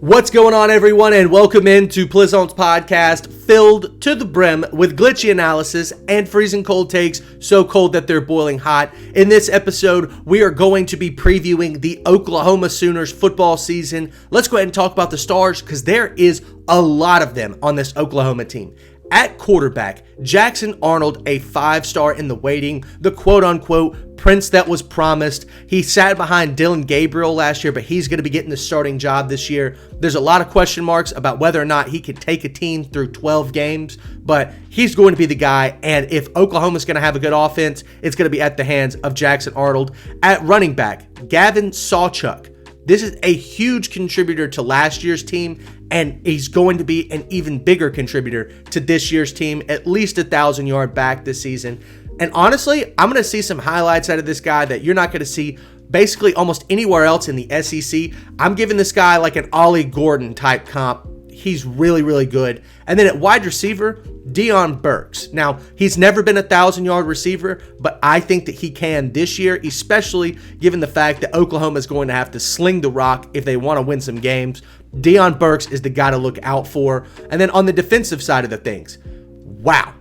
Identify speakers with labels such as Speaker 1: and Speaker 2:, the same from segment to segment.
Speaker 1: What's going on, everyone, and welcome into Plizont's podcast, filled to the brim with glitchy analysis and freezing cold takes, so cold that they're boiling hot. In this episode, we are going to be previewing the Oklahoma Sooners football season. Let's go ahead and talk about the stars, because there is a lot of them on this Oklahoma team. At quarterback, Jackson Arnold, a 5-star in the waiting, the quote-unquote prince that was promised. He sat behind Dillon Gabriel last year, but he's going to be getting the starting job this year. There's a lot of question marks about whether or not he can take a team through 12 games, but he's going to be the guy, and if Oklahoma's going to have a good offense, it's going to be at the hands of Jackson Arnold. At running back, Gavin Sawchuk. This is a huge contributor to last year's team, and he's going to be an even bigger contributor to this year's team, at least 1,000-yard back this season. And honestly, I'm going to see some highlights out of this guy that you're not going to see basically almost anywhere else in the SEC. I'm giving this guy like an Ollie Gordon type comp. He's really, really good. And then at wide receiver, Deion Burks. Now, he's never been a 1,000-yard receiver, but I think that he can this year, especially given the fact that Oklahoma is going to have to sling the rock if they want to win some games. Deion Burks is the guy to look out for. And then on the defensive side of the things, wow,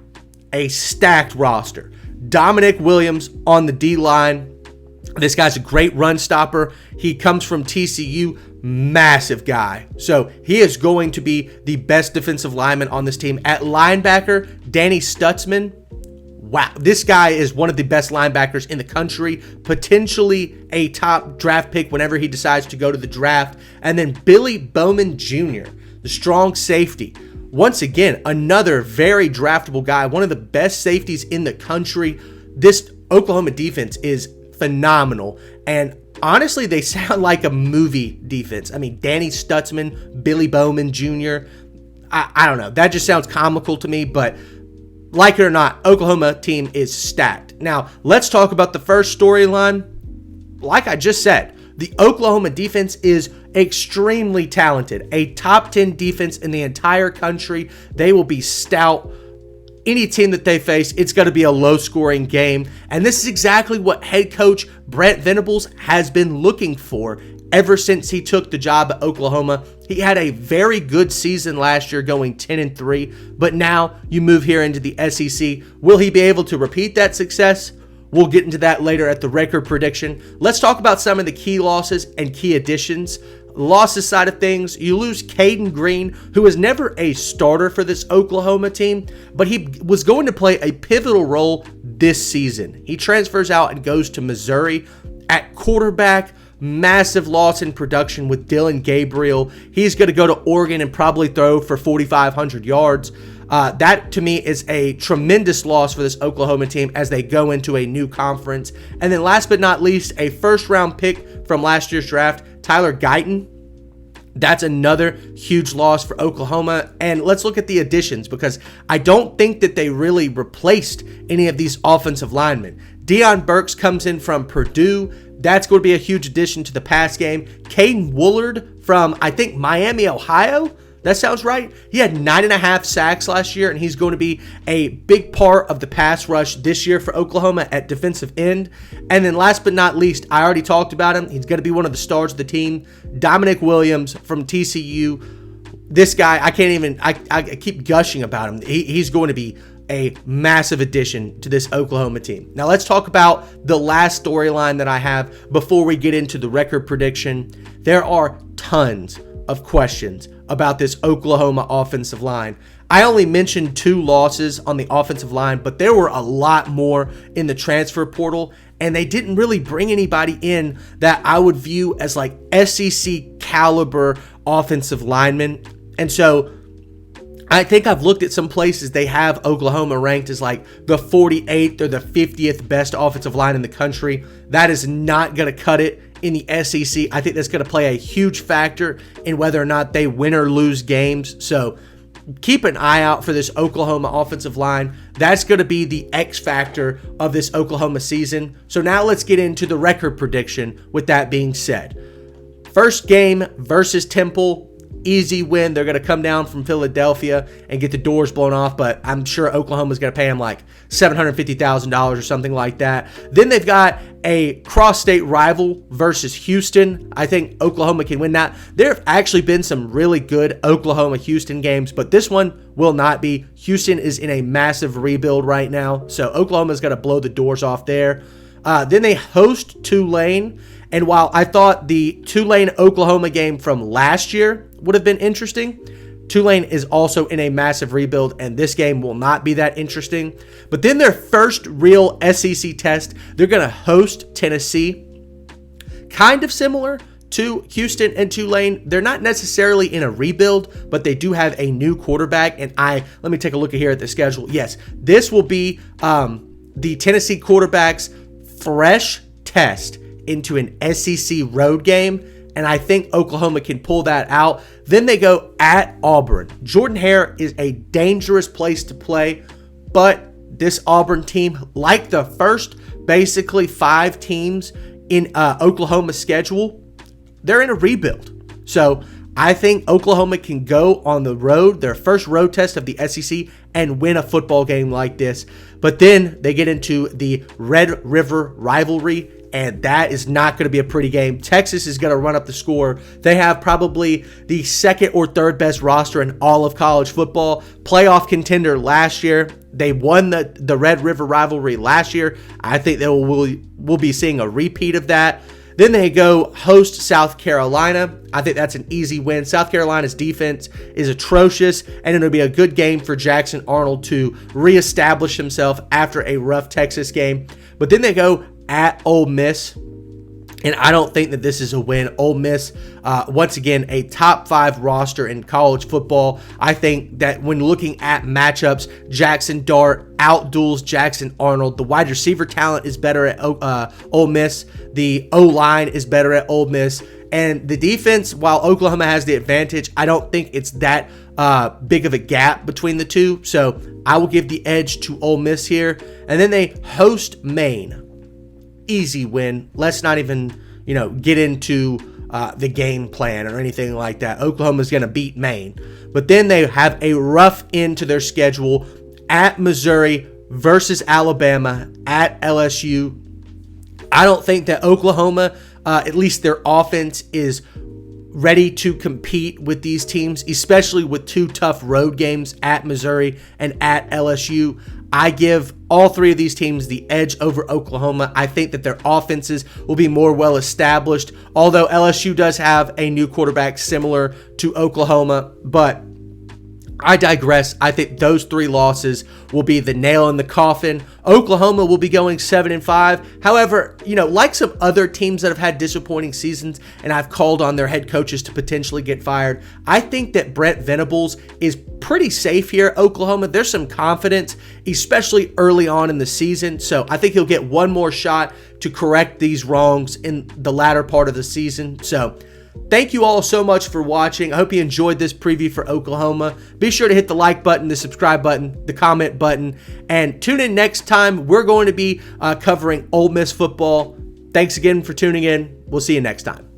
Speaker 1: a stacked roster. Dominic Williams on the D-line. This guy's a great run stopper. He comes from TCU, massive guy. So he is going to be the best defensive lineman on this team. At linebacker, Danny Stutzman. Wow, this guy is one of the best linebackers in the country, potentially a top draft pick whenever he decides to go to the draft. And then Billy Bowman Jr., the strong safety. Once again, another very draftable guy, one of the best safeties in the country. This Oklahoma defense is phenomenal, and honestly, they sound like a movie defense. I mean, Danny Stutzman, Billy Bowman Jr., I don't know. That just sounds comical to me, but like it or not, Oklahoma team is stacked. Now, let's talk about the first storyline. Like I just said, the Oklahoma defense is extremely talented. A top 10 defense in the entire country. They will be stout. Any team that they face, it's going to be a low-scoring game. And this is exactly what head coach Brent Venables has been looking for ever since he took the job at Oklahoma. He had a very good season last year, going 10-3. But now you move here into the SEC. Will he be able to repeat that success? We'll get into that later at the record prediction. Let's talk about some of the key losses and key additions. Losses side of things, you lose Caden Green, who was never a starter for this Oklahoma team, but he was going to play a pivotal role this season. He transfers out and goes to Missouri. At quarterback, massive loss in production with Dillon Gabriel. He's going to go to Oregon and probably throw for 4,500 yards. That, to me, is a tremendous loss for this Oklahoma team as they go into a new conference. And then last but not least, a first-round pick from last year's draft, Tyler Guyton. That's another huge loss for Oklahoma. And let's look at the additions, because I don't think that they really replaced any of these offensive linemen. Deion Burks comes in from Purdue. That's going to be a huge addition to the pass game. Caden Woolard from, I think, Miami, Ohio. That sounds right. He had 9.5 sacks last year, and he's going to be a big part of the pass rush this year for Oklahoma at defensive end. And then last but not least, I already talked about him. He's going to be one of the stars of the team. Dominic Williams from TCU. This guy, I keep gushing about him. He's going to be a massive addition to this Oklahoma team. Now let's talk about the last storyline that I have before we get into the record prediction. There are tons of questions about this Oklahoma offensive line. I only mentioned 2 losses on the offensive line, but there were a lot more in the transfer portal, and they didn't really bring anybody in that I would view as like SEC caliber offensive linemen. And so I think I've looked at some places, they have Oklahoma ranked as like the 48th or the 50th best offensive line in the country. That is not going to cut it in the SEC. I think that's going to play a huge factor in whether or not they win or lose games. So keep an eye out for this Oklahoma offensive line. That's going to be the X factor of this Oklahoma season. So now let's get into the record prediction with that being said. First game versus Temple. easy win. They're going to come down from Philadelphia and get the doors blown off, but I'm sure Oklahoma's going to pay them like $750,000 or something like that. Then they've got a cross-state rival versus Houston. I think Oklahoma can win that. There have actually been some really good Oklahoma-Houston games, but this one will not be. Houston is in a massive rebuild right now, so Oklahoma's going to blow the doors off there. Then they host Tulane, and while I thought the Tulane-Oklahoma game from last year would have been interesting, Tulane is also in a massive rebuild, and this game will not be that interesting. But then their first real SEC test, they're going to host Tennessee. Kind of similar to Houston and Tulane. They're not necessarily in a rebuild, but they do have a new quarterback. And let me take a look here at the schedule. Yes, this will be the Tennessee quarterback's fresh test into an SEC road game. And I think Oklahoma can pull that out. Then they go at Auburn. Jordan-Hare is a dangerous place to play, but this Auburn team, like the first basically 5 teams in Oklahoma's schedule, they're in a rebuild. So I think Oklahoma can go on the road, their first road test of the SEC, and win a football game like this. But then they get into the Red River rivalry, and that is not going to be a pretty game. Texas is going to run up the score. They have probably the second or third best roster in all of college football. Playoff contender last year. They won the Red River rivalry last year. I think that we'll be seeing a repeat of that. Then they go host South Carolina. I think that's an easy win. South Carolina's defense is atrocious, and it'll be a good game for Jackson Arnold to reestablish himself after a rough Texas game. But then they go at Ole Miss, and I don't think that this is a win. Ole Miss, once again, a top 5 roster in college football. I think that when looking at matchups, Jackson Dart outduels Jackson Arnold. The wide receiver talent is better at Ole Miss. The O-line is better at Ole Miss. And the defense, while Oklahoma has the advantage, I don't think it's that big of a gap between the two. So I will give the edge to Ole Miss here. And then they host Maine. Easy win. Let's not even, get into the game plan or anything like that. Oklahoma's going to beat Maine. But then they have a rough end to their schedule at Missouri versus Alabama at LSU. I don't think that Oklahoma, at least their offense, is ready to compete with these teams, especially with 2 tough road games at Missouri and at LSU. I give all 3 of these teams the edge over Oklahoma. I think that their offenses will be more well established, although LSU does have a new quarterback similar to Oklahoma. But I digress. I think those 3 losses will be the nail in the coffin. Oklahoma will be going 7-5. However, like some other teams that have had disappointing seasons, and I've called on their head coaches to potentially get fired, I think that Brent Venables is pretty safe here. Oklahoma, there's some confidence, especially early on in the season. So I think he'll get one more shot to correct these wrongs in the latter part of the season. So thank you all so much for watching. I hope you enjoyed this preview for Oklahoma. Be sure to hit the like button, the subscribe button, the comment button, and tune in next time. We're going to be covering Ole Miss football. Thanks again for tuning in. We'll see you next time.